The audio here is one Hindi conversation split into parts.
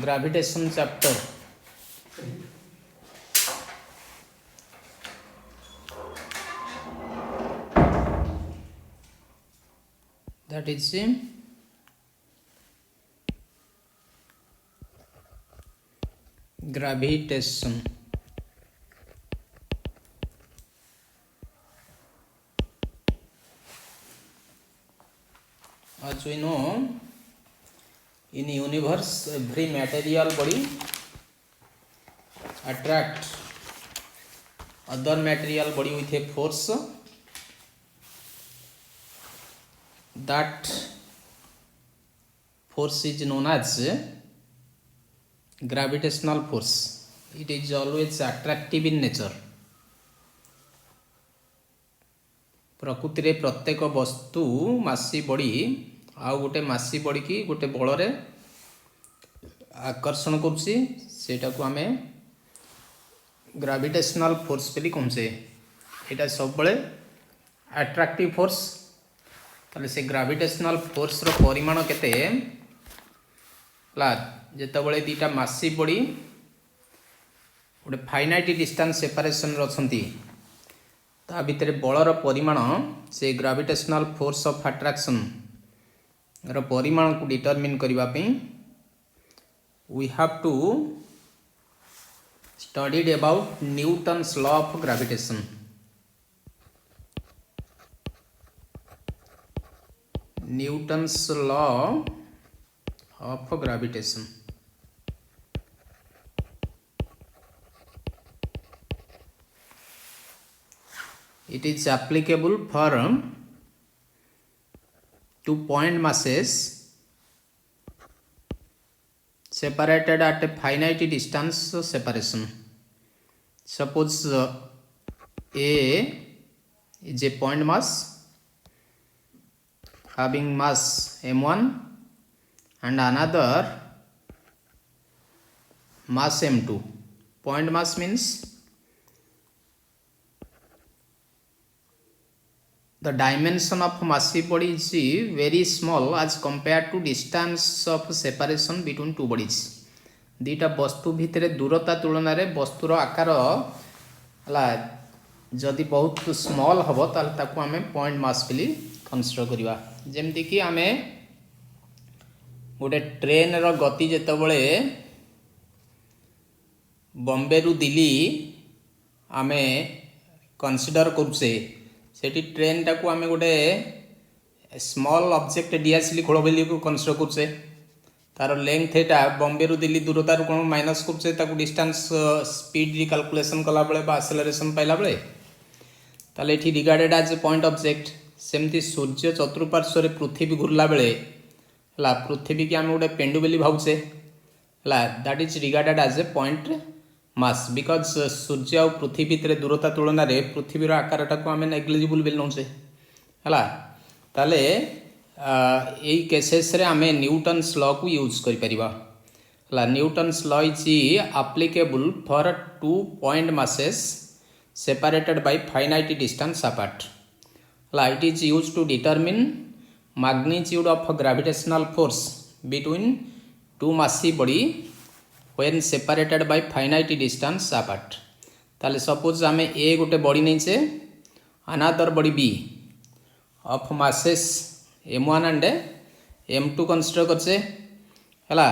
gravitation chapter. That is gravitation. As we know, in universe every material body attract other material body with a force. That force is known as gravitational force. It is always attractive in nature. प्रकृति रे प्रत्येक वस्तु मासी बड़ी आ गोटे मासी बड़ी की गोटे बल रे आकर्षण करुछि सेटा को आमे ग्रेविटेशनल फोर्स बोली कहूछे. एटा सब बळे अट्रैक्टिव फोर्स. ताले से ग्रेविटेशनल फोर्स रो परिमाण केते ला जेतबळे दीटा मासी बड़ी गोटे फाइनाइट डिस्टेंस सेपरेशन रो छंती ता भितर बलर परिमाण से ग्रेविटेशनल फोर्स ऑफ अट्रैक्शन रो परिमाण को डिटरमिन करबा पे we have to studied about Newton's law of gravitation. Newton's law of gravitation. It is applicable for two point masses separated at a finite distance separation. Suppose A is a point mass having mass m1 and another mass m2. Point mass means the dimension of massive body is very small as compared to distance of separation between two bodies. दीटा वस्तु भितर दूरता तुलन में वस्तुर आकार हला जदि बहुत स्मॉल हम ताल ताकू आमे पॉइंट मास बोली कंसीडर करिवा. जेमती कि आमे गोटे ट्रेन रो गति जेतबळे बॉम्बे रु दिल्ली आमे कंसीडर करूसे सेठी ट्रेन टाकू आमे गोटे स्मॉल ऑब्जेक्ट डीएसएल खोल बोली को कंसीडर करूसे. तार लेंथ एटा बॉम्बे रु दिल्ली दूरता रु कोन माइनस करूसे ताकू डिस्टेंस स्पीड री कैलकुलेशन कला बेले बा एक्सेलरेशन पाइला बेले ताले एठी regarded as a point object. सेमती सूर्य चतुर्पार्श्व पृथ्वी घूरला बेले हला पृथ्वी की आम गोटे पेंडु बोली भावुचे हला that is regarded as a point mass because सूर्य और पृथ्वी भितर दूरता तुलन में पृथ्वीर आकारटा को आम नेग्लिजिबल बोली नौचे हला ताले यही केसेस रे आम न्यूटन्स लॉ को यूज करि परिबा. हला Newton's law is applicable for two point masses separated by finite distance apart. It is used to determine magnitude of gravitational force between two massive body when separated by finite distance apart. ताले suppose आमे A गोटे बॉडी नहीं से another body B of masses m1 and m2 consider करसे हला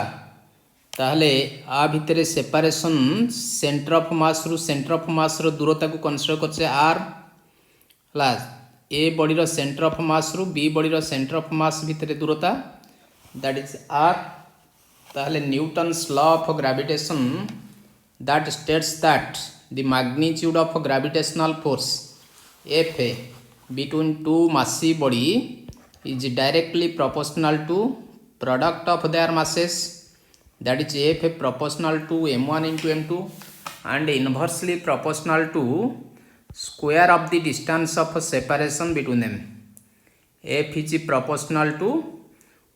ताहले आ भितरे सेपरेशन सेंटर ऑफ मास रु सेंटर ऑफ मास रो दूरता को कंसीडर करछे r हला ए बॉडी रो सेंटर ऑफ मास रु बी बॉडी रो सेंटर ऑफ मास भितरे दूरता दैट इज r. ताहले Newton's law of gravitation that states that the magnitude of gravitational force F between two massive body is directly proportional to product of their masses, that is F proportional to m1 into m2 and inversely proportional to square of the distance of separation between them. F is proportional to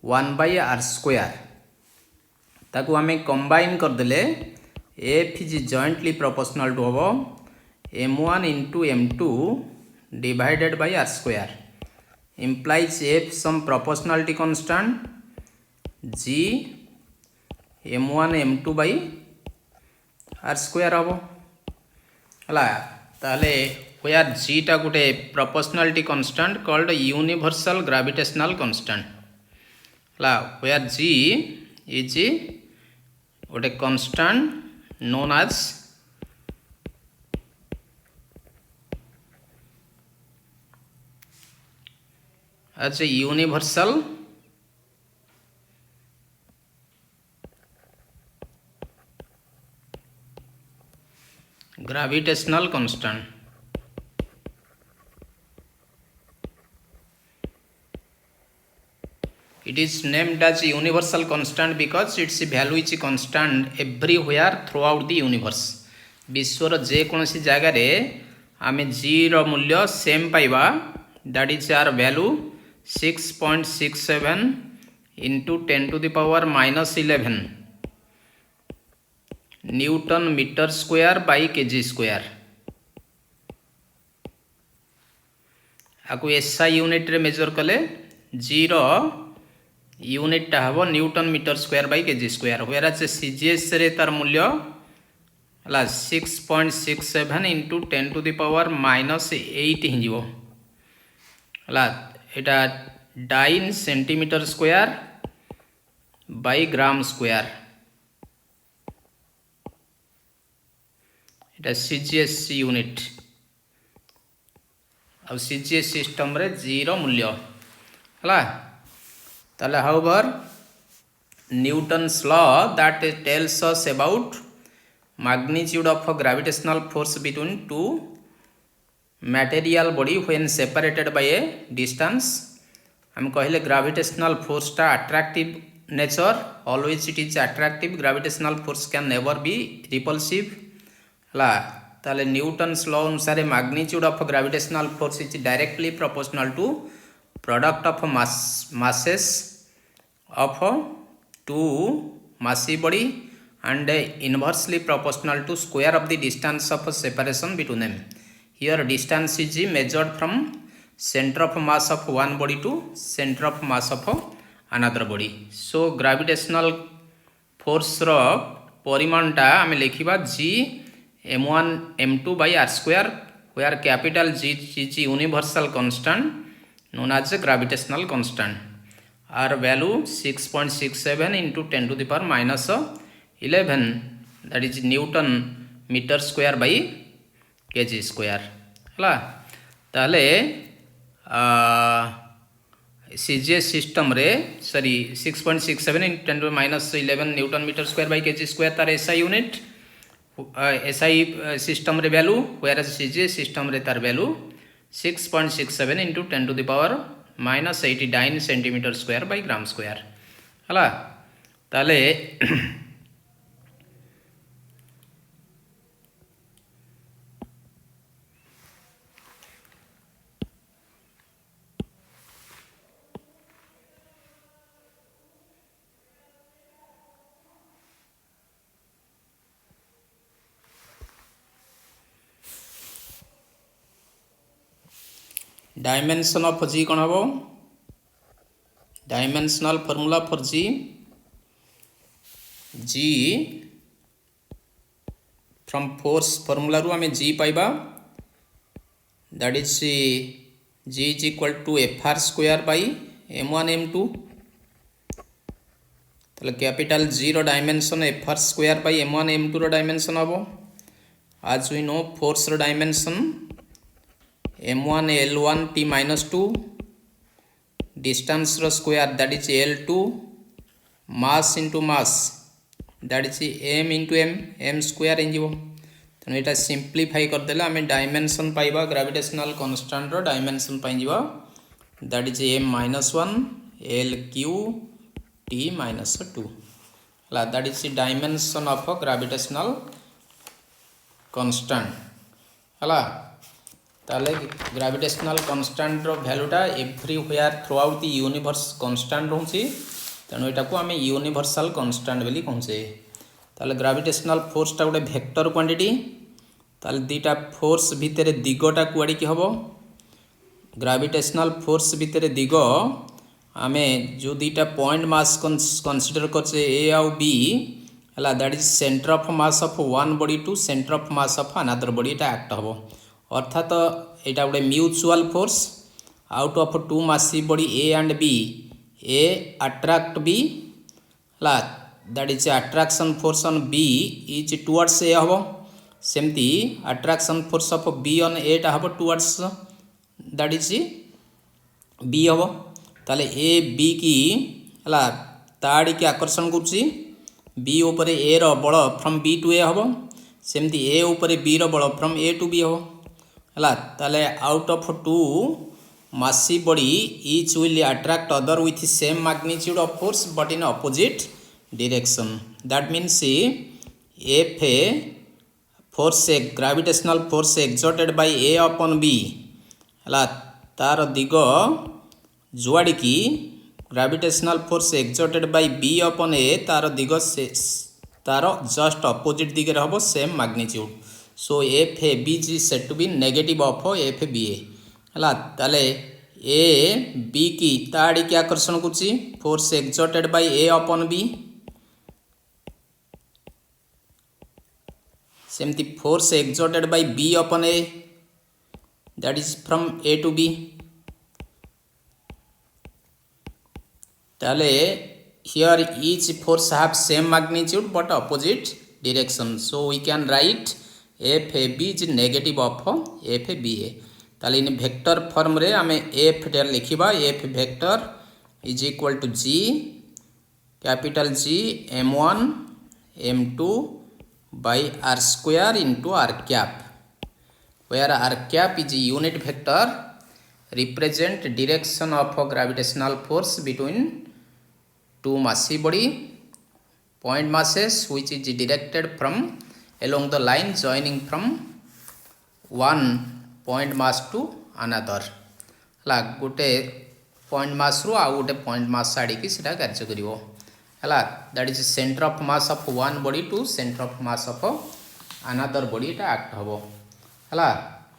1 by r square. ताकू आमे कंबाइन कर देले F is jointly proportional to होबो m1 into m2 divided by r square implies F some proportionality constant g m1 m2 by r square हम है ताले where g टा गोटे proportionality constant called universal gravitational constant है where g is गोटे constant known as a universal gravitational constant. It is named as universal constant because its value is constant everywhere throughout the universe. विश्वर जेकोसी जगार आम g रो मूल्य सेम पाइबा that is our value 6.67 into 10 to the power minus 11 newton metre square by kg square आपको एसआई यूनिट रे मेजर कले जी रो यूनिट टा हबो newton metre square by kg square वेरा से सीजीएस रे तार मूल्य हला 6.67 into 10 to the power minus 8 हि जीवो हला एटा dyne centimetre square by gram square Etah CGS unit अब सीजीएस सिस्टम रे जीरो मूल्य हला ताले however Newton's law that tells us about magnitude of gravitational force between two material body when separated by a distance हम कहले gravitational force टा attractive nature always it is attractive gravitational force can never be repulsive ला ताले न्यूटन्स लॉ अनुसार magnitude of gravitational force is directly proportional to product of masses of two massive body and inversely proportional to square of the distance of separation between them. Here distance is measured from center of mass of one body to center of mass of another body. So gravitational force रो परिमाण टा आमे लिखिबा g m1 m2 by r square where capital G is universal constant known as a gravitational constant. R value 6.67 into 10 to the power minus 11 that is Newton meter square by kg square हला ताले सीजीएस सिस्टम रे sorry 6.67 into 10 to the minus 11 Newton meter square by kg square तार SI यूनिट SI सिस्टम रे वैल्यू whereas सीजीएस सिस्टम रे तार value 6.67 into 10 to the power minus 89 centimeter square by gram square हला ताले डायमेंशन ऑफ जी कौन हम dimensional formula for G G from force formula रू आम जी पाइबा that is G is equal to F R square by m1 m2 ताले कैपिटल जी रो dimension F R square by m1 m2 रो डायमेंशन हम आज वी नो फोर्स रो dimension m1 l1 t minus 2 distance ro square that is l2 mass into mass that is m into m square in jibo तनो एटा सिंप्लीफाई कर देला हमें डायमेंशन पाइबा ग्रेविटेशनल कांस्टेंट रो डायमेंशन पाइ जिबा that is m minus 1 l q t minus 2 La that is the dimension of a gravitational constant हला ताले ग्रेविटेशनल कांस्टेंट रो वैल्यूटा everywhere throughout the universe constant रहउची तनो एटा को हमें यूनिवर्सल कांस्टेंट बोली कहउचे ताले ग्रेविटेशनल फोर्स टा गोटे वेक्टर क्वांटिटी ताले दीटा फोर्स भितरे दिगटा कुआडी की हबो ग्रेविटेशनल फोर्स भितरे दिग आमे जो दीटा पॉइंट मास कंसीडर करछे ए आउ बी है that is centre of mass of one body to centre of mass of another body एटा एक्ट हम अर्थात यहाँ गोटे mutual force out of two massive body A and B A attract B है that is attraction force on B is towards A हम सेमती attraction force of B on एटा हम टुवर्ड्स दैट इज बी हम ताले ए बी की है ताड़ी की आकर्षण करुच्ची बी उपर ए रो बल फ्रॉम बी टू ए हम सेमती ए उपर बी रो बल फ्रॉम ए टू बी हम है ताले out of two massive body each will attract other with same magnitude of force but in opposite direction. That means if a force a gravitational force exerted by A upon B है तार दिग जुआड़ी की gravitational force exerted by B अपन ए तार दिग से तार जस्ट अपोजिट दिगरे हम same magnitude so F A B is said to be negative of F B है ताले ए बी की ताड़ी की आकर्षण करुच्ची फोर्स एक्सर्टेड बाय ए अपन बी सेमती फोर्स एक्सर्टेड बाय बी अपन A that is from A to B ताले here each force have same magnitude but opposite direction so we can write FAB is negative of FBA ताले इन वेक्टर फॉर्म रे आमे F टे लिखिबा F vector is equal to G capital G M1 M2 by R square into R cap where R cap is unit vector represent direction of gravitational force between two massive body point masses which is directed from along the line joining from one point mass to another है गोटे point mass रू आ गोटे point mass आड़ी की सीधा कार्य करिवो है that is centre of mass of one body to centre of mass of another body एटा एक्ट हबो है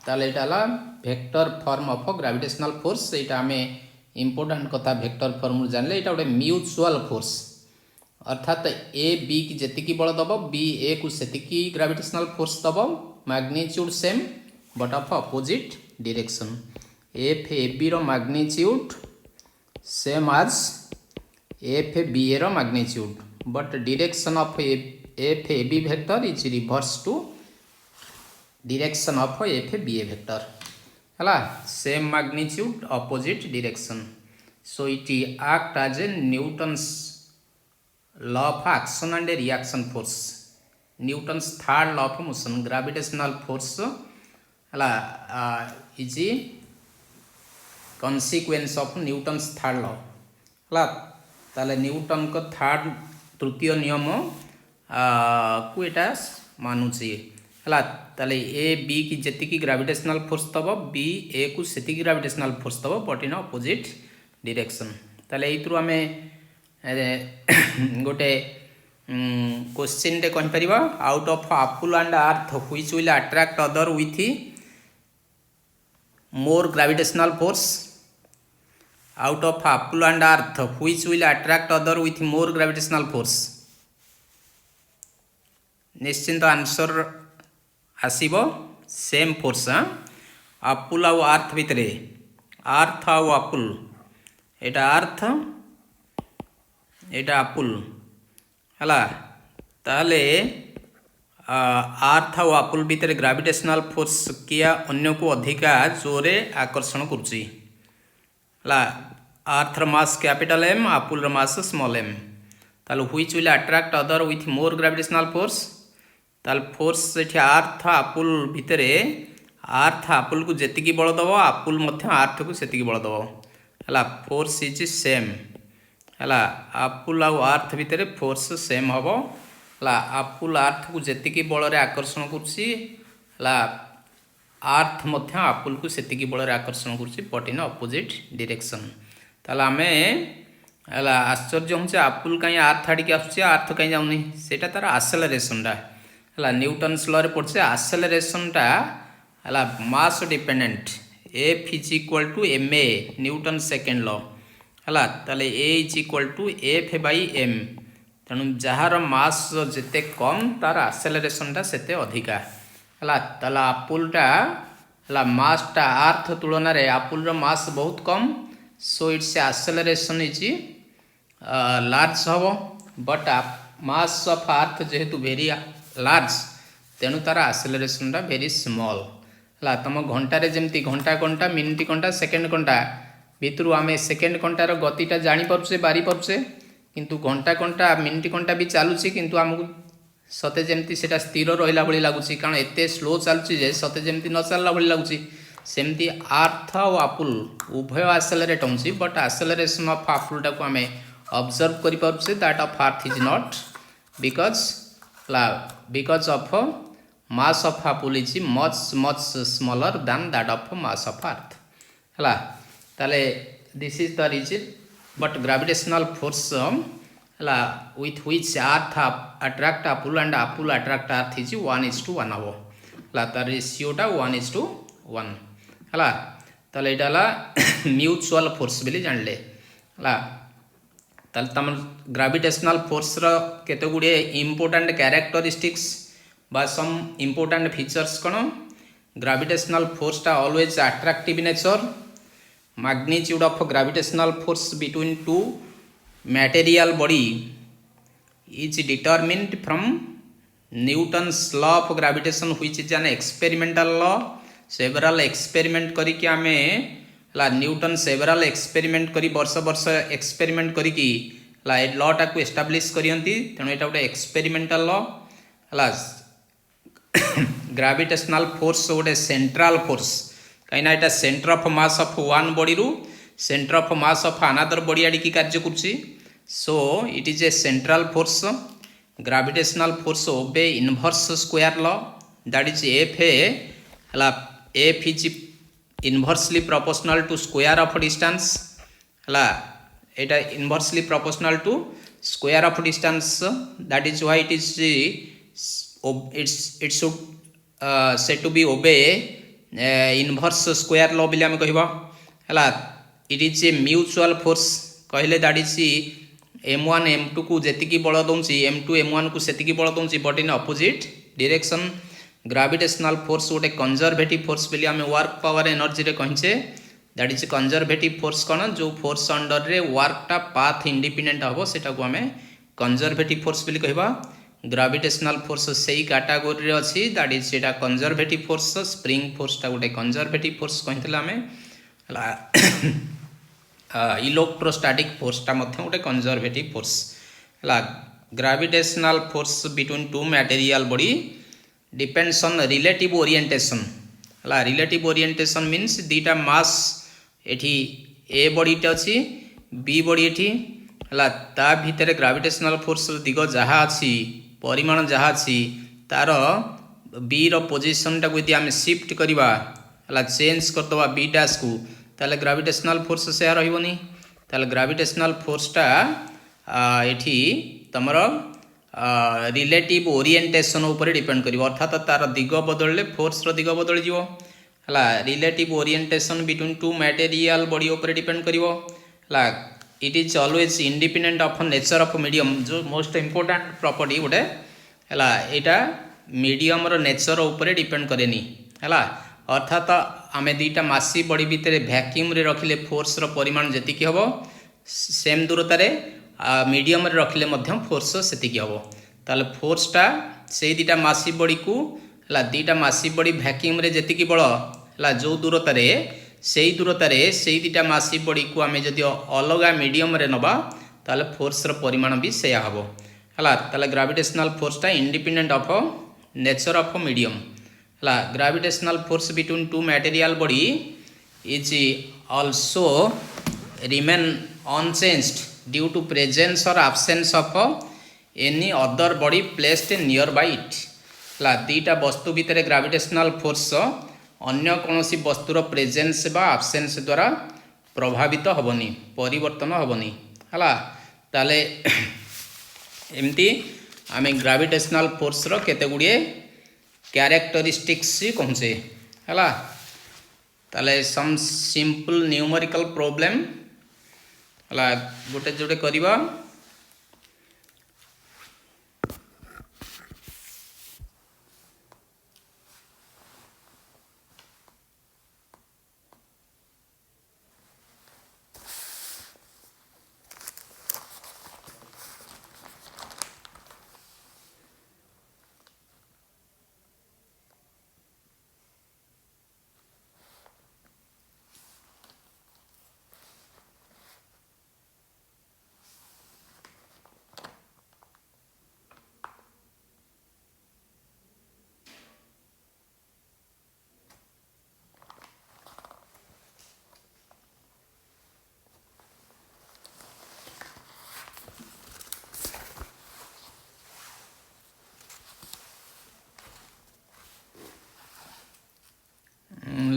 ताले एटा vector form of gravitational force एटा हमें इम्पोर्टेंट कथा वेक्टर फॉर्म जानले एटा गोटे म्यूचुअल फोर्स अर्थात ए बी की जेतिकी बल दब बी ए को सेतिकी ग्रेविटेशनल फोर्स दब magnitude same but of opposite direction F A B रो magnitude same as F B A रो magnitude but direction of F A B vector is reverse to direction of F B A vector है same magnitude opposite direction so it act as a Newton's law of action and reaction force Newton's third law of motion gravitational force है is consequence of Newton's third law है ताले न्यूटन को थर्ड तृतीय नियम को एटा मानुची है ताले ए बी की जेतिकी ग्रेविटेशनल फोर्स दब बी ए को सेतिकी ग्रेविटेशनल फोर्स दब बट इन अपोजिट डायरेक्शन ताले एइतरु आमे गोटे क्वेश्चन टे कहि परिबा out of apple and earth which will attract other with more gravitational force out of apple and earth which will attract other with more gravitational force निश्चिंत आंसर आसीबो सेम फोर्स एप्पल आउ अर्थ भितरे अर्थ आउ एप्पल एटा अर्थ एटा एप्पल है ताले अर्थ आउ एप्पल भितर ग्रेविटेशनल फोर्स किया अन्य को अधिका जोरे आकर्षण करुच्ची है earth mass capital M apple mass small M ताले which will attract other with more gravitational force ताल फोर्स से अर्थ एप्पल भितर अर्थ एप्पल को जेतिकी बल दब एप्पल मध्य अर्थ को सेतिकी बल दब है फोर्स इज सेम है एप्पल आउ अर्थ भितर फोर्स सेम हम है एप्पल अर्थ को जेतिकी बल आकर्षण करुच्ची अर्थ मध्य एप्पल को सेतिकी बल आकर्षण करुच्ची बट इन अपोजिट डायरेक्शन ताल आम है आश्चर्य हूँ एप्पल कहीं अर्थ आड़िकी आसुच्छे अर्थ कहीं जाऊनी सेटा तार आसेलरेशनटा है न्यूटन्स लॉ रे पढ़ছে आसेलरेशनटा है mass dependent F is equal to M A Newton second law है ताले A is equal to F by M तेणु जार मास जिते कम तार आसेलरेशनटा सेते अधिका है। ताला आपुलटा है मासटा आर्थ तुलन में आपुलर मास बहुत कम, सो इट्स आसेलरेशन इज लार्ज हम, बट मास ऑफ आर्थ जेहेतु वेरी लार्ज तेणु तार आसेलरेशनटा वेरी स्मॉल है। तुम घंटारे जमती घंटा घंटा मिनिट घंटा सेकेंड घंटा भितर आम सेकेंड घंटार गतिटा जापे बारी पार्चे, किंतु घंटा घंटा मिनिट घंटा भी चलुची किंतु आमको सते जमती सेटा स्थिर रहा भाई लगुच, कारण एत स्लो चलुची जे सते जमती न चलला भाई लगुच। सेमती आर्थ और आपुल उभय आसेलरेट होची, बट आसेलरेशन ऑफ आपुलटा को आम ऑब्जर्व करि पारुछे that of earth is not, because of mass of apple is much much smaller than that of mass of earth है। ताले this is the reason, but gravitational force है with which earth attract apple and apple attract earth is 1:1 हम है। तार रेशियोटा 1:1 है। ताले एटा म्यूचुअल फोर्स बोली जानले है। ताले तम ग्रेविटेशनल फोर्स रो केते गुडे इंपोर्टेंट कैरेक्टरिस्टिक्स बा सम इंपोर्टेंट फीचर्स कौन। ग्रेविटेशनल फोर्सटा always attractive nature, magnitude of gravitational force between two material body is determined from Newton's law of gravitation, which is an experimental law. several experiment करिकि आमे ला न्यूटन सेवराल एक्सपेरिमेंट करी वर्ष वर्ष एक्सपेरिमेंट करिकि ला ए लॉ टाको एस्टाब्लिश करियंती, तेणु एटा गोटे एक्सपेरिमेंटल लॉ है। ग्रेविटेशनल फोर्स गोटे सेंट्रल फोर्स, कहीं यहाँ centre of mass of one body रु centre of mass of another body आड़िकी कार्य करुच्ची, so it is a central force. Gravitational force obey inverse square law, that is F है। F is inversely proportional to square of distance है। एटा inversely proportional to square of distance, that is why it is it should said to be obey inverse square law बोली आम कहला। It is a mutual force कहले, दैट इज m1 m2 को जेतिकी बल दौची m2 m1 को सेतिकी बल दौची, but in opposite direction. Gravitational force गोटे कंजर्वेटिव फोर्स बोली आम वर्क पावर एनर्जी रे कहिचे, दैट इज कंजर्वेटिव फोर्स कौन, जो फोर्स अंडर रे वर्कटा पाथ इंडिपेंडेंट हम सेटा को आम कंजर्वेटिव फोर्स बोली कहबा। ग्रेविटेशनल फोर्स से कैटेगोरी अच्छी, that is Etah conservative force. Spring फोर्सटा गोटे कंजर्वेटिव फोर्स कहितला आमे इलेक्ट्रोस्टैटिक फोर्सटा मध्य गोटे कंजर्वेटिव फोर्स है। Gravitational force between two material body depends on relative orientation है। रिलेटिव ओरिएंटेशन मीन्स दीटा मास एठी ए बॉडीटे अच्छी बी बॉडी एठी है, ता भितर ग्रेविटेशनल फोर्स दिग जहाँ अच्छी परिमाण जहाँ अच्छी तार बी रो पोजिशन टाक यदि आम शिफ्ट करवा है, चेंज करदे बी डैश को, ताले ग्रेविटेशनल फोर्स से रही। ताले ग्रेविटेशनल फोर्सटा एठी तमर रिलेटिव ओरिएंटेशन उपर डिपेंड कर, अर्थात तार दिग बदलले फोर्स रो दिग बदल जीवो है। Relative orientation between two material body उपर डिपेंड करिवो है। It is always independent of nature of medium, जो मोस्ट इंपोर्टेंट प्रॉपर्टी गोटे है। यहाँ मीडियम रो नेचर उपर डिपेंड करेनी है। अर्थात आम दुईटा मासी बॉडी भितर वैक्यूम रे रखिले फोर्स रो परिमाण जेतिकी हबो, सेम दूरतार मीडियम रे रखिले मध्य फोर्स सेतिकी हबो। ताले फोर्सटा से दुईटा मासी बॉडी को है, दुईटा मासी बॉडी वैक्यूम रे जेतिकी बल है जो दूरतार से दूरतार से दुईटा मासी बॉडी को आम जदि अलग मीडियम रे नबा ताले फोर्स रो परिमाण भी सेया हबो है। ताले ग्रेविटेशनल फोर्सटा independent of nature of medium है। Gravitational force between two material body is also remain unchanged due to presence or absence of any other body placed nearby it है। दुईटा वस्तु भितर ग्रेविटेशनल फोर्स अन्य कौन वस्तुर प्रेजेंस बा absence द्वारा प्रभावित हेबनी, परिवर्तन हेबनी है। ताले एमती आम ग्रेविटेशनल फोर्स रो केते गुड़िए कैरेक्टरिस्टिक्स कहूचे है। ताले सम सिंपल न्यूमेरिकल प्रॉब्लम है गोटे जोटे करवा।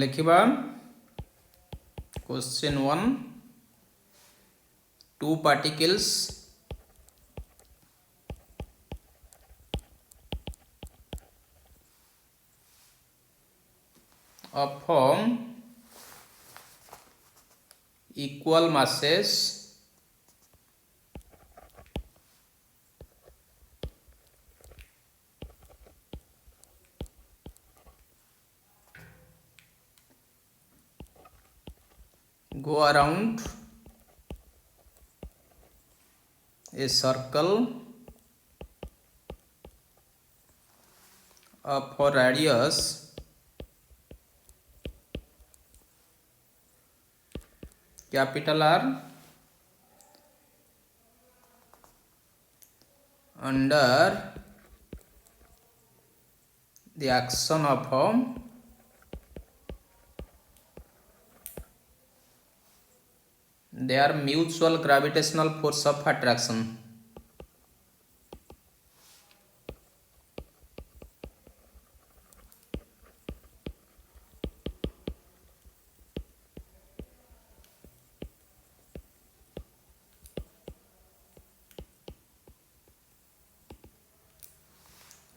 लिखिबा question 1 two particles of equal masses go around a circle of a radius capital R under the action of their mutual gravitational force of attraction.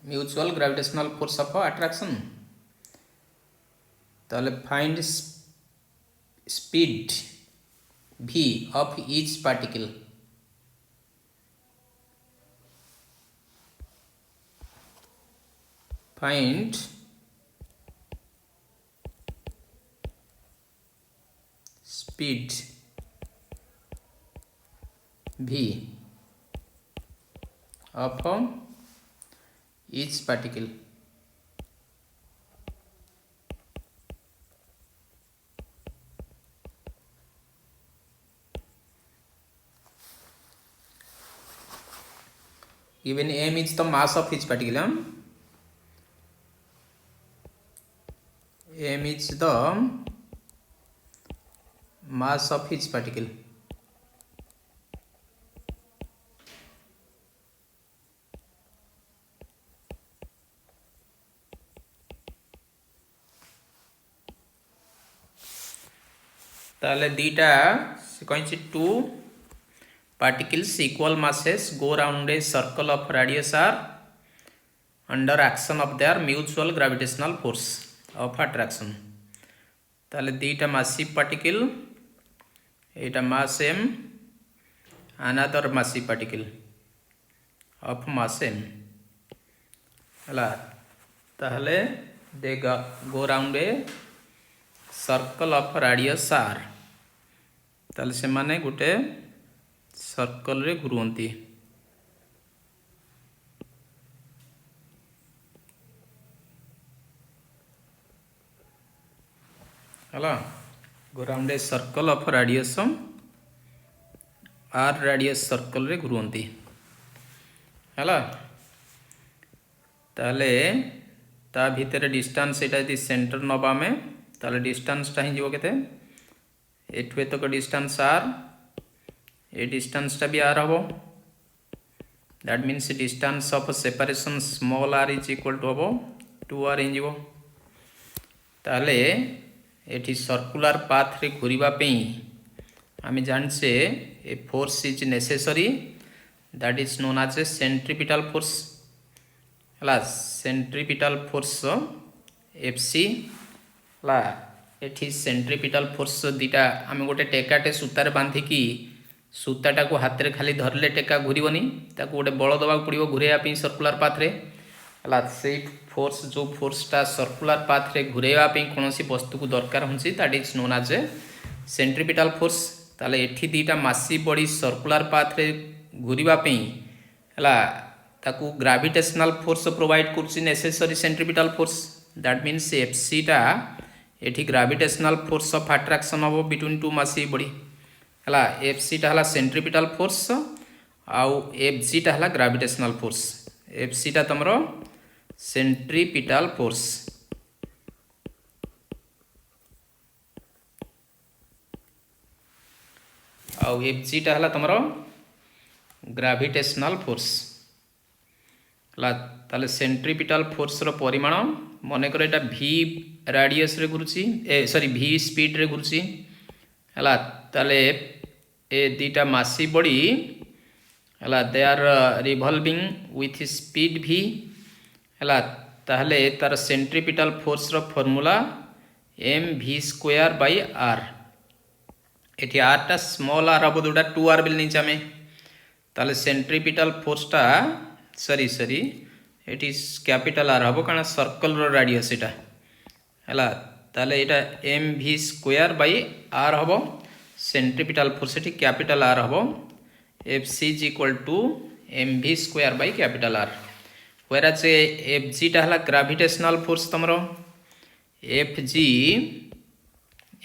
Mutual gravitational force of attraction. তাহলে find speed v of each particle. Find speed v of each particle. Given m is the mass of each particle. M is the mass of each particle. ताले दीटा से कहीं to particles equal masses go round a circle of radius r under action of their mutual gravitational force of attraction. ताले दीटा massive particle Etah mass m another massive particle of mass m हला ताले they go round a circle of radius r ताले से माने गुटे सर्कल रे घुरंती हला go round a circle of radius r radius circle रे घुरंती हला ताले ता भीतर डिस्टेंस एटा यदि सेंटर नबा में ताले डिस्टेंस टा ही जीवो केते एठवे तक डिस्टेंस r ए डिस्टेंस टा भी r हबो that means distance of separation small r is equal to हबो 2r इन जीवो ताले एठी सर्कुलर पाथ रे घुरिबा पेई आमी जानछे a force is necessary that is known as a centripetal force हला सेंट्रीपिटल फोर्स fc हला एठी सेंट्रीपिटल फोर्स दीटा आमी गोटे टेकाटे सूतार बांधी की सूताटा को हाथ रे खाली धरले टेका घुरीबनी ताको गोटे बल दबा पड़िबो घुरेया पे सर्कुलर पाथ रे हला से फोर्स जो फोर्सटा सर्कुलर पाथ रे घुरेया पे कोनोसी वस्तु को दरकार होंसी that is known as a centripetal force ताले एठी दीटा मासी बॉडी सर्कुलर पाथ रे घुरीबा पे हला ताको ग्रेविटेशनल फोर्स प्रोवाइड करछि necessary centripetal force that means fc टा एठी gravitational force of attraction of between two मासी बॉडी हला fc टा हला सेंट्रीपिटल फोर्स आउ fg टा हला ग्रेविटेशनल फोर्स fc टा तमरो सेंट्रीपिटल फोर्स आउ fg टा हला तमरो ग्रेविटेशनल फोर्स है ताले सेंट्रीपिटल फोर्स रो परिमाण मनकर एटा v रेडियस रे घुरुची सॉरी v स्पीड रे घुरुची है ताले ए दीटा मासी बॉडी है they are revolving with speed v है ताहले तार सेंट्रीपिटल फोर्स रो फॉर्मूला mv²/r एठी r टा स्मॉल r हबो जोटा 2r बिल नहीं चामे ताले सेंट्रीपिटल फोर्स टा सॉरी एठी कैपिटल r हबो काना सर्कल रो रेडियस एटा है ताले एटा mv²/r हबो सेंट्रीपिटल फोर्स एठी कैपिटल r हबो fc = mv²/R whereas fg टा हला ग्रेविटेशनल फोर्स तमरो fg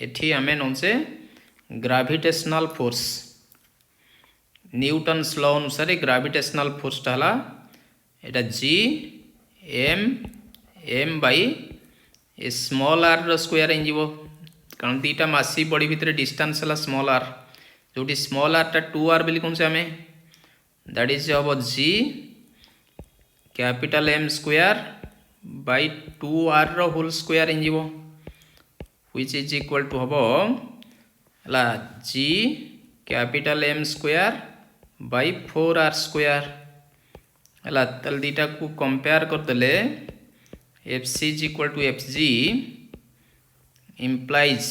एठी आमे नोचे ग्रेविटेशनल फोर्स न्यूटन्स लॉ अनुसार ग्रेविटेशनल फोर्स टा हला एटा g m स्मॉल r रो स्क्वायर इन जीवो कारण दीटा मासी बॉडी भितर डिस्टेंस हला स्मॉल r जोटी स्मॉल r टा 2r बिल कोन से हमें दैट इज हबो g कैपिटल m²/2r रो होल स्क्वायर इन जीवो व्हिच इज इक्वल टू हबो हला g कैपिटल m²/4r² हला तल दीटा को कंपेयर कर देले fc = fg implies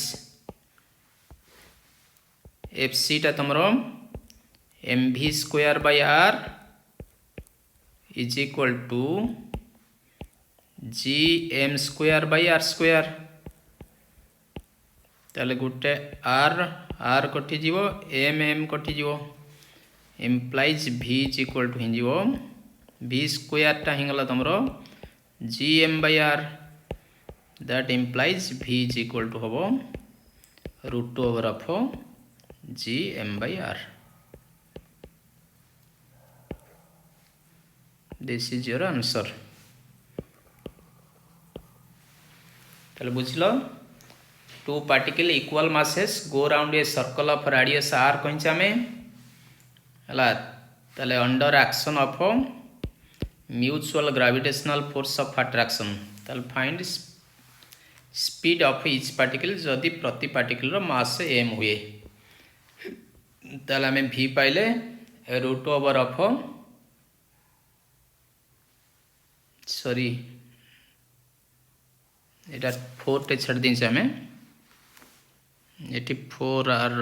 fc टा तमरो mv²/r is equal to gm²/r²। ताले गुटे r कटि जीवो m कटि जीवो implies v is equal to हिंजीवो v² टा Hingla तमरो gm/r that implies v is equal to हबो √of gm/r। This is your answer। ताले बुझलो two particle equal masses go around a circle of radius r कहिचा में हला ताले under action of mutual gravitational force of attraction ताले find speed of each particle जदि प्रति पार्टिकल रो मास m हुए ताले हमें v पाइले √of सॉरी एटा 4 टे छड़ दिन से हमें एटी 4r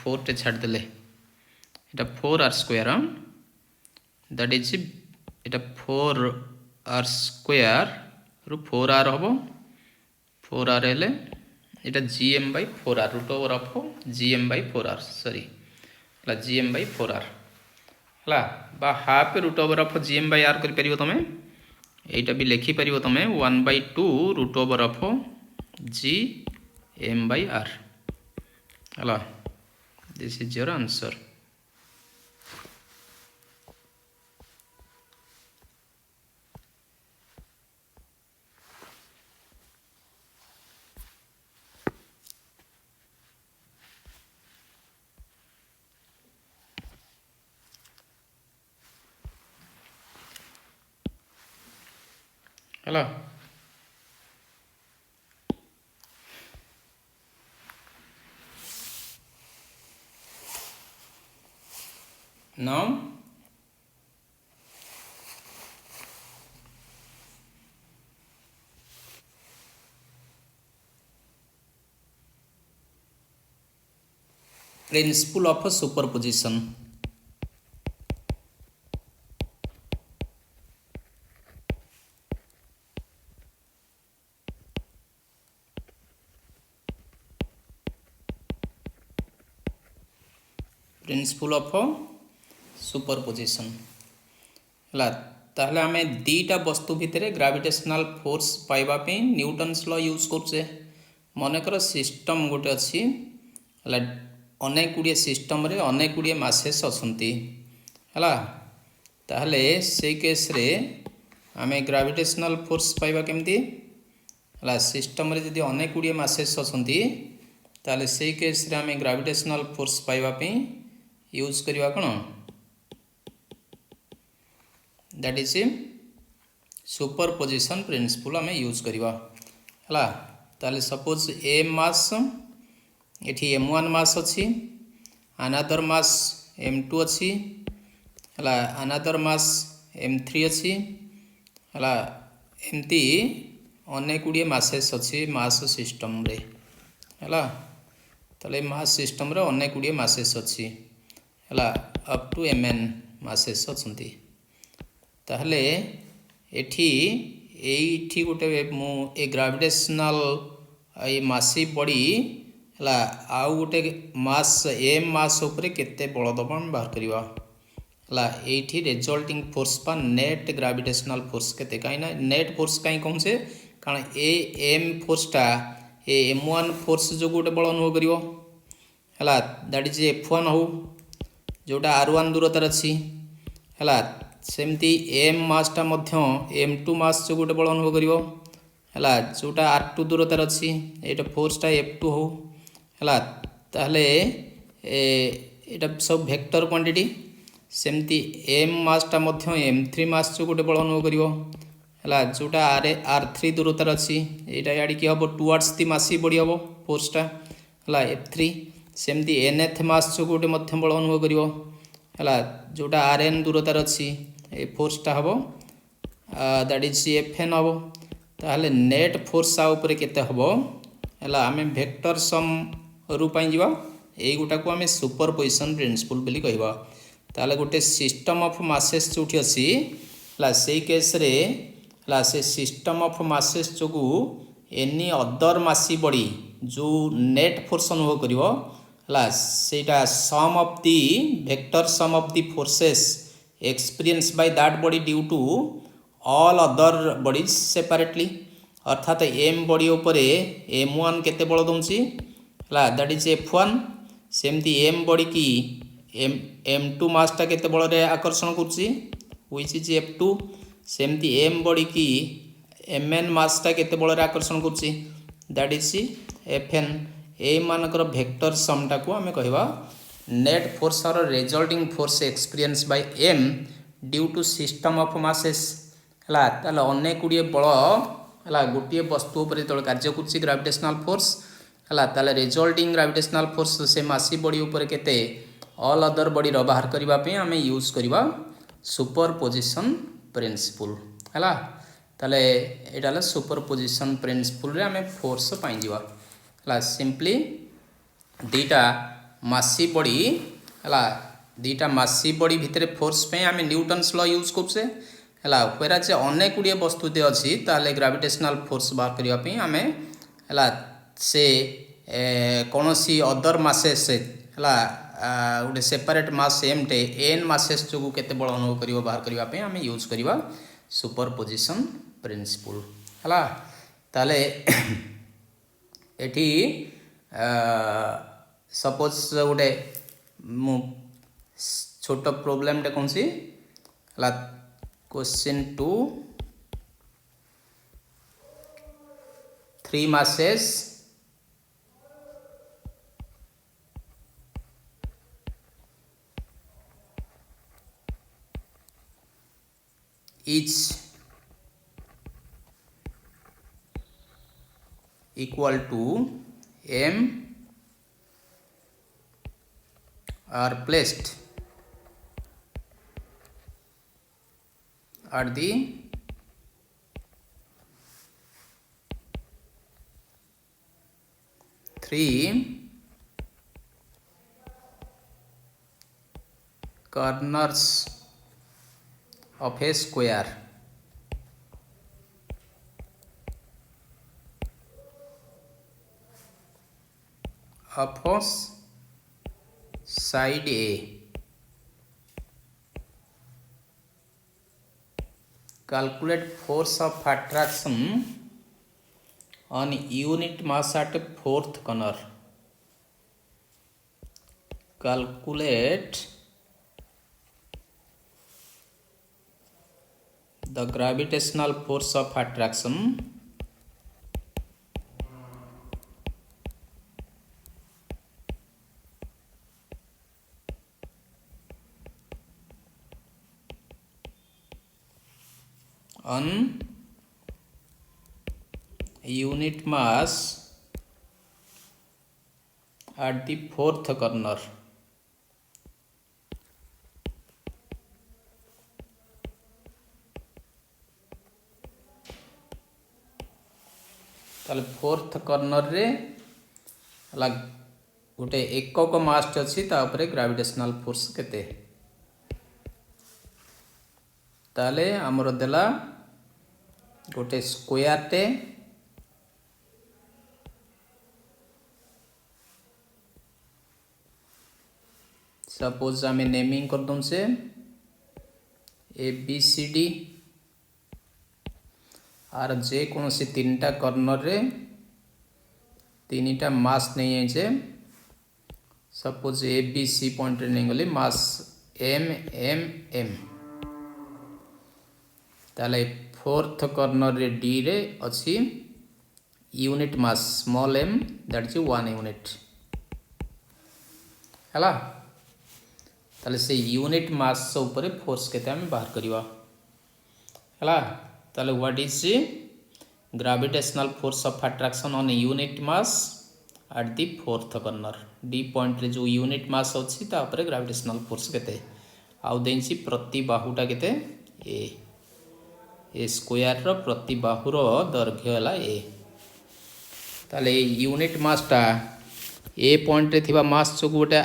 4 टे छड़ देले एटा 4r² that is Etah 4r² रु 4r हबो 4r हेले एटा gm/4r √of gm/4r sorry La gm/4r हला बा हाफ √of gm/r कर परिबो तमे एटा भी लिखि परिबो तमे 1/2 √of gm/r हला this is your answer. Hello. Now principle of superposition। Principle of superposition हला ताहले हमें दीटा वस्तु भितर ग्रेविटेशनल फोर्स पाइबा पे न्यूटन्स लॉ यूज करछे मनकर सिस्टम गोटे अछि हला अनेक गुड़िए सिस्टम रे अनेक गुड़िए मासेस अछंती हला ताहले से केस रे हमें ग्रेविटेशनल फोर्स पाइबा केमती हला सिस्टम रे जदी अनेक गुड़िए मासेस अछंती ताहले से केस रे हमें ग्रेविटेशनल फोर्स पाइबा पे यूज करिवा कोन दैट इज सुपरपोजिशन प्रिंसिपल आम यूज करवा है। ताले सपोज एम मास एठी m1 मास अच्छी अनादर मास m2 अच्छी है अनादर मास m3 अच्छी है एमती अनेक गुड़िए मासेस अच्छी मास सिस्टम रे है। ताले मास सिस्टम रे अनेक गुड़िए मासेस अच्छी है अप टू mn मासेस अच्छी ताहले एठी एठी गोटे मु ए ग्रेविटेशनल ए मासिव बॉडी है आउ गोटे मास एम मास उपरे केते बल दबाव बाहर करवा है एठी रिजल्टिंग फोर्स पा नेट ग्रेविटेशनल फोर्स केते कहीं नेट फोर्स कहीं कहूँ से कारण A M फोर्सटा A m1 force जो गोटे बल अनुभव करिवो है दैट इज f1 हो जोटा r1 दूरतार अच्छी है सेमती एम मासटा मध्य m2 मास जो गोटे बल अनुभव करिवो है जोटा r2 दूरतार अच्छी एटा फोर्सटा f2 हो है ताहले एटा सब वेक्टर क्वांटिटी सेमती एम मासटा मध्य m3 मास जो गोटे बल अनुभव करिवो है जोटा r3 दूरतार अच्छी एटा याडी कि हम टुवर्ड्स दी मासी बॉडी हम फोर्सटा है f3 सेमती nth मास जो गोटे मध्य बल अनुभव करिवो है जोटा rn दूरतार अच्छी ए फोर्सटा हम दैट इज fn हम ताहले नेट फोर्स आ ऊपर केते हम है आम वेक्टर सम रूपाई जावा यही गोटा को आम सुपरपोजिशन प्रिंसिपल बोली कहवा ताहले गोटे सिस्टम ऑफ मासेस जोठी अच्छी है से केस रे से सिस्टम ऑफ मासेस जो एनी अदर मासी बॉडी जो नेट फोर्स अनुभव करिवो है सेटा sum of the vector sum of the forces experience by that body due to all other bodies separately अर्थात एम बॉडी उपरे m1 केते बल दउची है दैट इज f1 सेमती एम बॉडी की m2 मासटा केते बल रे आकर्षण करची व्हिच इज f2 सेमती एम बॉडी की mn मासटा केते बल रे आकर्षण करची दैट इज fn ए मानकर वेक्टर समटा को आमे कहवा net force or resulting force experience by m due to system of masses है ताले अनेक गुड़िए बल है गोटे वस्तु पर जो कार्य कर ग्रेविटेशनल फोर्स है ताले रिजल्टिंग ग्रेविटेशनल फोर्स से मासी बॉडी उपर केते ऑल अदर बॉडी रो बाहर करबा पे आमे यूज करबा सुपरपोजिशन प्रिंसिपल है ताले एटा सुपरपोजिशन प्रिंसिपल रे आमे फोर्स पाई जीवा है सिंपली दीटा मासी बॉडी है दीटा मासी बॉडी भितर फोर्स पे आमे न्यूटन्स लॉ यूज करछे है व्हेराज अनेक गुड़िए वस्तु दे अच्छी ताले ग्रेविटेशनल फोर्स बाहर करबा पे आमे है से कौन सी अदर मासेस है गोटे सेपरेट मास एम टे एन मासेस जो केते बल अनुभव करिवो बाहर करबा पे आमे यूज करबा सुपरपोजिशन प्रिंसिपल है ताले एठी सपोज गोटे छोट प्रोब्लेम टे कौन सी है question 2 3 masses each equal to m are placed at the three corners of a square of side A. Calculate force of attraction on unit mass at fourth corner. Calculate the gravitational force of attraction on unit mass at the fourth corner. ताले फोर्थ कॉर्नर रे गोटे एकक मास अच्छी तापर ग्रेविटेशनल फोर्स केते ताले आमर देला गोटे स्क्वायर टे सपोज आम नेमिंग कर दूँ से ABCD आर जे कौन सी तीन टा कॉर्नर रे तीन टा मास नहीं है जे सपोज ABC पॉइंट नहीं गली मास M ताले फोर्थ कॉर्नर रे D रे अच्छी unit mass small m that is 1 unit हैला ताले से यूनिट मास ऊपर फोर्स केते हम बाहर करिवा हैला ताले what is gravitational force of attraction on unit mass at the fourth corner D point रे जो यूनिट मास अछि ता ऊपर ग्रेविटेशनल फोर्स केते आउ देंची प्रति बाहुटा केते ए स्क्वायर रो प्रति बाहुर दैर्घ्य हला a ताले यूनिट मास टा ए पॉइंट रे थिबा मास जो गोटे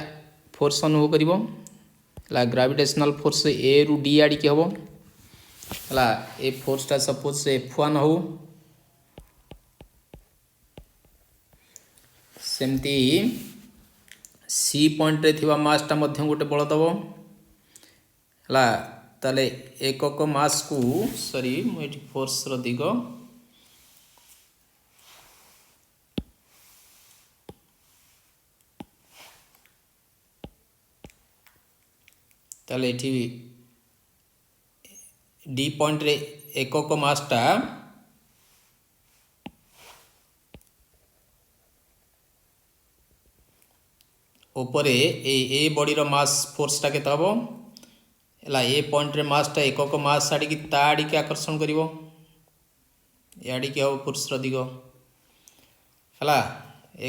फोर्स अनुभव करिवो ला ग्रेविटेशनल फोर्स ए रु D आडी के हबो हला ए फोर्स टा सपोज F1 हो सेमती C पॉइंट रे थिबा मास टा मध्यम गोटे बल दबो हला ताले एकक मास को सॉरी मोइटी फोर्स रो दिग ताले एठी D पॉइंट रे एकक मास टा ऊपर ए बॉडी रो मास फोर्स टा केता हबो एला ए पॉइंट रे मास टा एकक मास आडी की ता आडी के आकर्षण करिवो याडी के हो फोर्स रो दिगो हला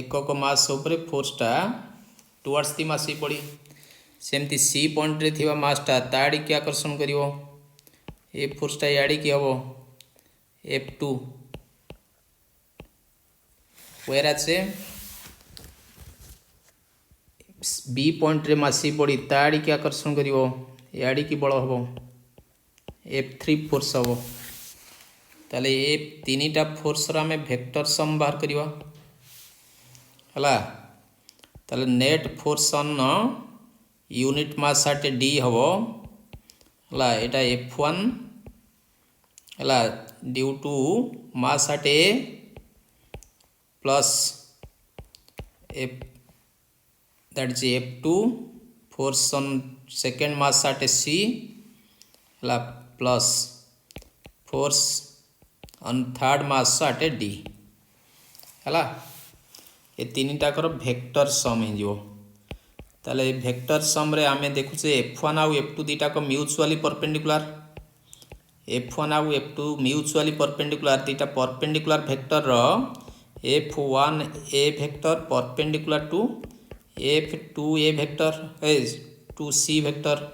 एकक मास ऊपर फोर्स टा टुवर्ड्स दी मास बॉडी सेमती C पॉइंट रे थिबा मास टा ता आडी के आकर्षण करिवो ए फोर्स टा याडी के हबो F2 whereas B पॉइंट रे मासी बॉडी ताड़ी के आकर्षण करिवो याडी की बल हबो F3 फोर्स हबो ताले ए तीनटा फोर्स रा में वेक्टर सम बाहर करिवा हला ताले net force on unit mass आटे D हबो हला एटा F1 हला ड्यू टू मास आटे plus F that is F2 force on second mass at C la plus force on third mass at D हला ए तीन टा कर वेक्टर सम हे जो ताले वेक्टर सम रे आमे देखु से F1 आउ F2 दीटा को म्यूचुअली परपेंडिकुलर F1 आउ F2 म्यूचुअली परपेंडिकुलर दीटा परपेंडिकुलर वेक्टर रो F1 a vector perpendicular to F2a vector 2c vector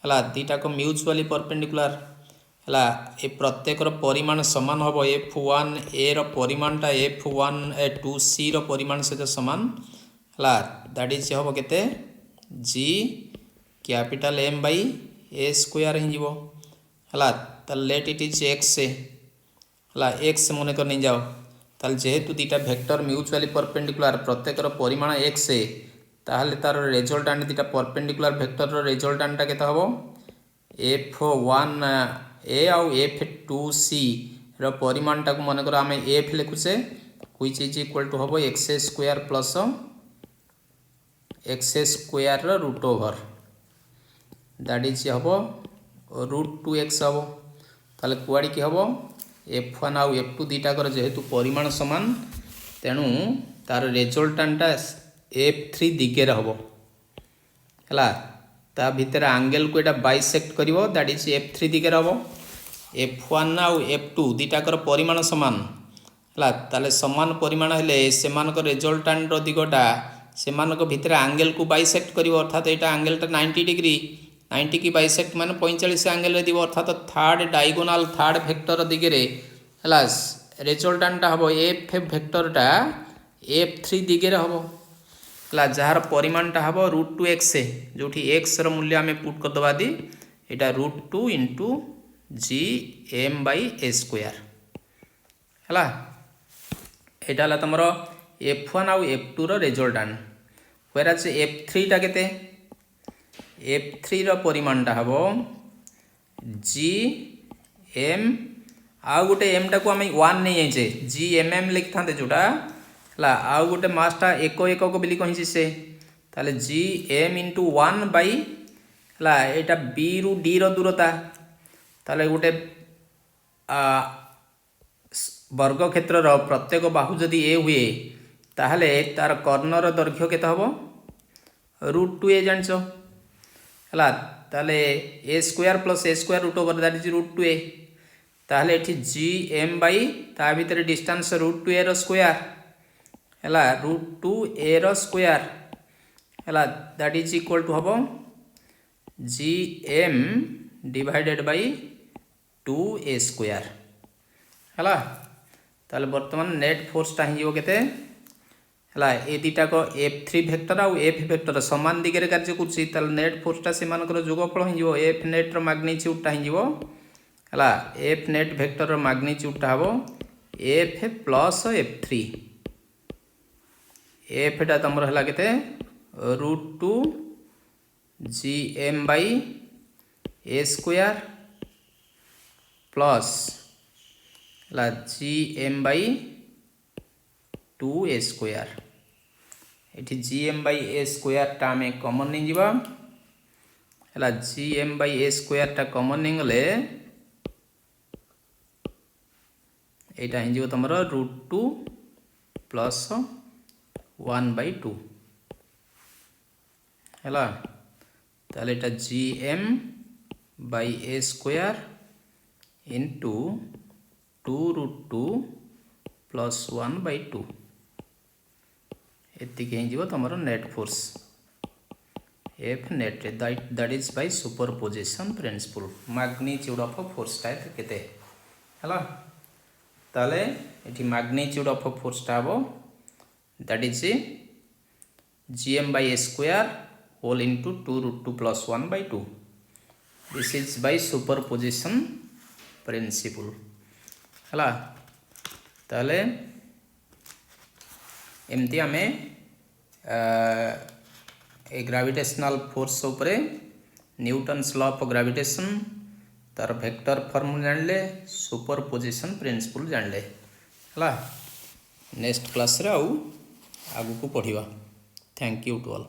हला दीटा को म्यूचुअली परपेंडिकुलर हला ए प्रत्येक रो परिमाण समान हबो F1 a रो परिमाण टा F1 2c रो परिमाण से समान हला दैट इज हबो केते G capital M by a square हि जीवो हला त लेट इट इज x हला x मने कर नै जाओ ताल जेहेतु दीटा वेक्टर म्यूचुअली परपेंडिकुलर प्रत्येक रो परिमाण x है ताहले तार रिजल्टेंट दीटा परपेंडिकुलर वेक्टर रो रिजल्टेंट केता हबो F1 a आउ F2c रो परिमाण टा को मन कर आमे f लिखु से व्हिच इज इक्वल टू हबो x square plus x square रो रूट ओवर दैट इज हबो रूट 2x हबो ताले कुआडी की हबो F1 आउ F2 दीटा कर जेहेतु परिमाण समान तेणु तार रिजल्टेंटा F3 दिगे हबो हला ता भीतर एंगल को एटा बाइसेक्ट करिवो दैट इज F3 दिगे हबो F1 आउ F2 दुईटाकर परिमाण सामान है ताले सामान परिमाण हेले सेमानक रिजल्टांट दिगटा सेमानक भितर एंगल को बाइसेक्ट करिवो अर्थात एटा एंगलटा 90 डिग्री 90 की बाइसेक्ट माने 45 एंगल दिवो अर्थात थर्ड डायगोनाल थर्ड वेक्टर दिगरे हला रिजल्टांट हबो एफ वेक्टरटा F3 दिगरे हबो हला जार परिमाणटा हबो √2x जोठी x रो मूल्य हमें पुट कर दबा दी एटा √2 * gm/a² हला एटा हला तमरो F1 आउ F2 रो रिजल्टांट व्हेराज F3 टा केते F3 रो परिमाणटा हबो gm आउ गोटे m टा को हम 1 नै आइजे gmm लिखथांते जोटा हला आउ गोटे मासटा 1 1 को बिली कहि से ताले gm * 1 बाय हला एटा b रु d रो दूरता ताले गोटे वर्ग क्षेत्र प्रत्येक बाहु जदि ए हुए ताहले तार कर्णर दैर्घ्य केते हबो √2a जानछो हला ताले a² + a² √ that is √2a ताहले एठी gm बाय ता भीतर डिस्टेंस √2a रो स्क्वायर हला √2a रो स्क्वायर हला दैट इज इक्वल टू हबो gm डिवाइडेड बाय 2a² हला ताले वर्तमान नेट फोर्स टा हियो केते हला ए दिटा को F3 वेक्टर आ F वेक्टर समान दिगरे कार्य करछि ताले नेट फोर्स टा सेमानकर जोगफल हियो F नेट रो मैग्नीट्यूड टा हियो हला F नेट वेक्टर रो मैग्नीट्यूड टा हबो F प्लस F3 F टा तमर हला केते √2 gm/a² प्लस हला gm/2a² एठी gm/a² टा में कॉमन नहीं जीवा हला gm/a² टा कॉमन नहीं गले एटा हिं जीवो तमरो √2 प्लस 1/2 हला ताले एटा gm/a² into 2√2 प्लस 1/2 एतिक हिं जीवो तमरो net force F net that is by superposition principle magnitude of force type केते हला ताले एठी मैग्नीट्यूड ऑफ फोर्स टा हबो that is gm/a² whole into 2√2 plus 1/2 this is by superposition principle हला ताले एमती आमे ए ग्रेविटेशनल फोर्स उपरे न्यूटन्स लॉ ऑफ ग्रेविटेशन तार वेक्टर फॉर्म जानले सुपरपोजिशन प्रिंसिपल जानले हला नेक्स्ट क्लास रे आगु को पढ़िबा थैंक यू टू ऑल।